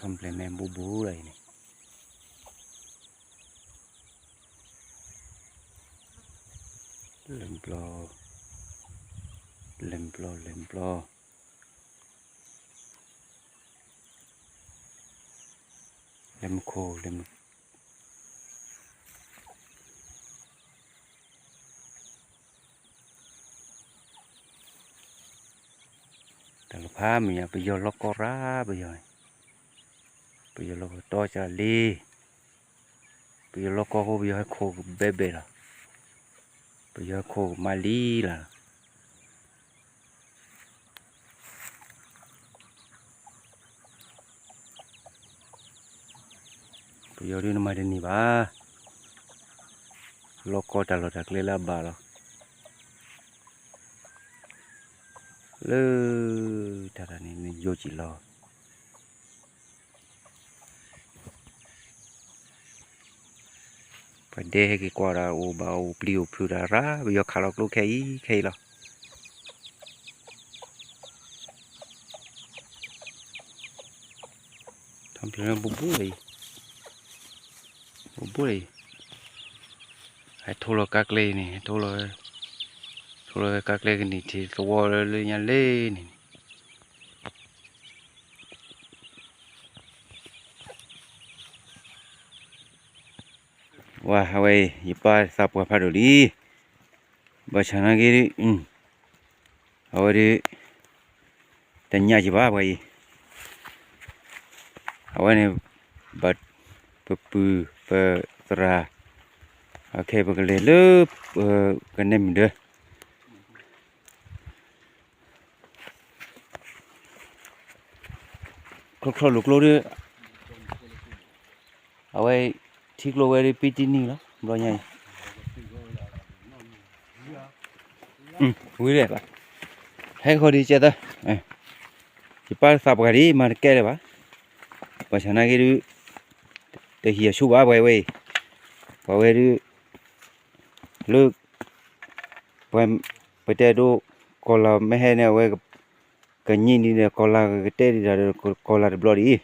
ทำเลยแมงบูบูเลยนี่เล็มปลอเล็มปลอเล็มปลอเล็มโคเล็มแต่ละผ้ามีไปโยนล็อกกราไปโยนล็อกตัวจะลีไปโยนล็อกก็ไปโยนโคเบเบล่ะไปโยนโคมาลีล่ะไปโยนนี่มาเดนี่บ้าล็อกก็ตลอดจากเลล่าบ้าล่ะเลยท่านี้นี่โยจิลอไปเด็กกว่าเราบ่าวปลิวพลูดาราไปโยขาลอกลูกแค่ละทำเพลงบุบเลยให้โทรกักเลยนี่โทรกักเลยกันนี่ที่ตัวเลยยันเล่นี่ว่าเอาไว้ยิบไปสับกับพาดูดีบัชนากิริเอาไว้ดิแต่เนี่ยจิบ้าไปเอาไว้เนี่ยบัดปูเปตราโอเคไปกันเลยเลิกกันเนี่ยมันเด้อครอบลูกโลด้วยเอาไว้ที่โลไว้ได้ปีจีนี่แล้วรอไงวิ่งเลยปะให้เขาดีเจตที่ป้าสับกันดีมาแก่เลยปะภาษาหน้ากี่ดูแต่เหี้ยชูบ้าไปเว้ยดูเลิกไปแต่ดูกอลาไม่ให้เนี่ยเว้ยกันยี่นี่เนี่ยกอลาก็เตะดีแล้วกอลาเดือบร้อยดี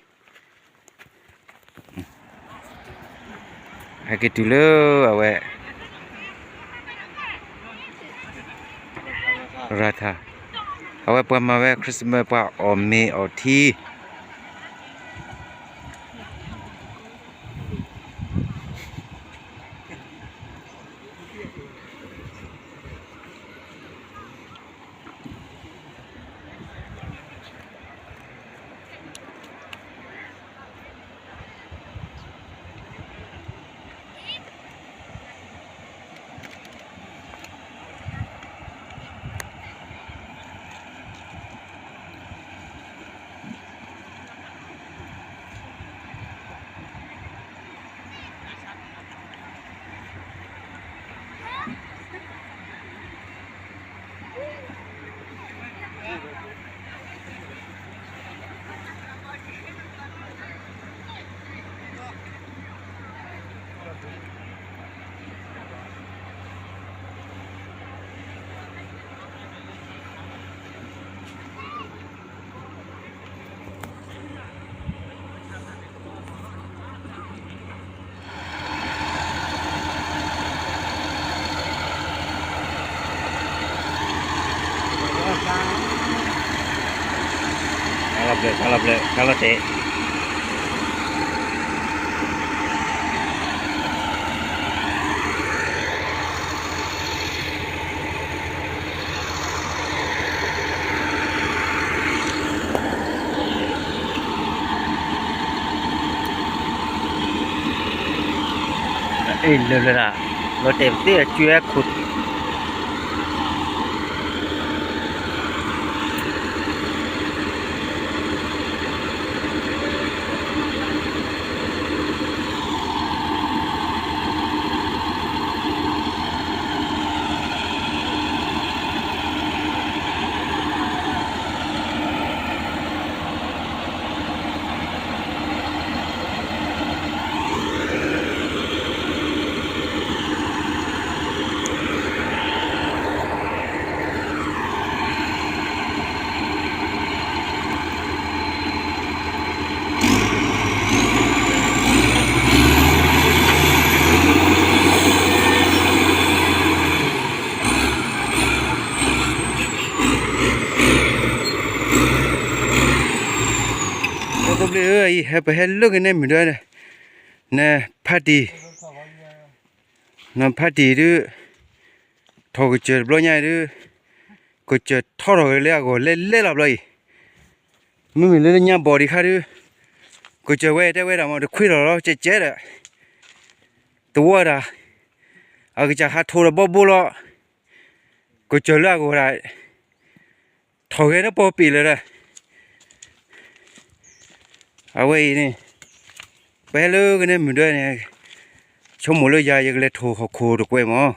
ให้กินเลยเอาไว้ราคาเอาไว้เปิดมาไว้คริสต์มาสป่ะอเมอทีkalau tehเลยlah lo teh dia cuek kut เลยให้ไปให้ลูกกันเนี่ยเหมือนเดิมเนี่ยพัดดีนั่นพัดดีดูทอกเจอปลอยใหญ่ดูก็เจอทอดเลยก็เล่หลับเลยไม่มีเล่นยังบอดี้ค่ะดูก็เจอเว้ยได้เว้ยเรามาดูคุยเราเจ๊เลยตัวละอาก็จะหาโทรบ่ละก็เจอแล้วก็ได้ทอกเนี่ยพอปีเลยละเอาไว้นี่ไปเลยกันเนี่ยเหมือนเดิมเนี่ยชมหมดเลยยายยังเล่โทรเขาโคตรกวยมั้ง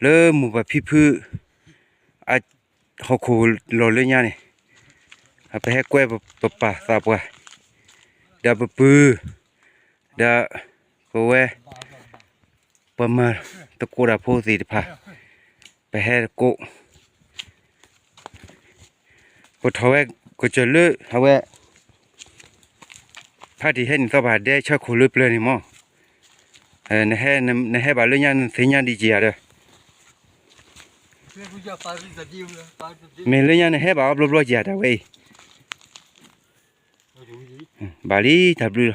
เริ่มมุบแบบพี่ๆอาเขาโคหล่อเลยเนี่ยนี่เอาไปให้กวยป่าตาปะเดี๋ยวปื้อเดี๋ยวก็เว้ประมาณตะโกราโพสีพาไปให้ก็ทว่าก็จะเลือกเอาไว้พาที่เห็นสบายได้ชักขลุบเลยนี่มั้งในให้บาลยันเสียงดีเจียเลยไม่เลยยันให้บาลบลเจียได้เว้ยบาลีทับดู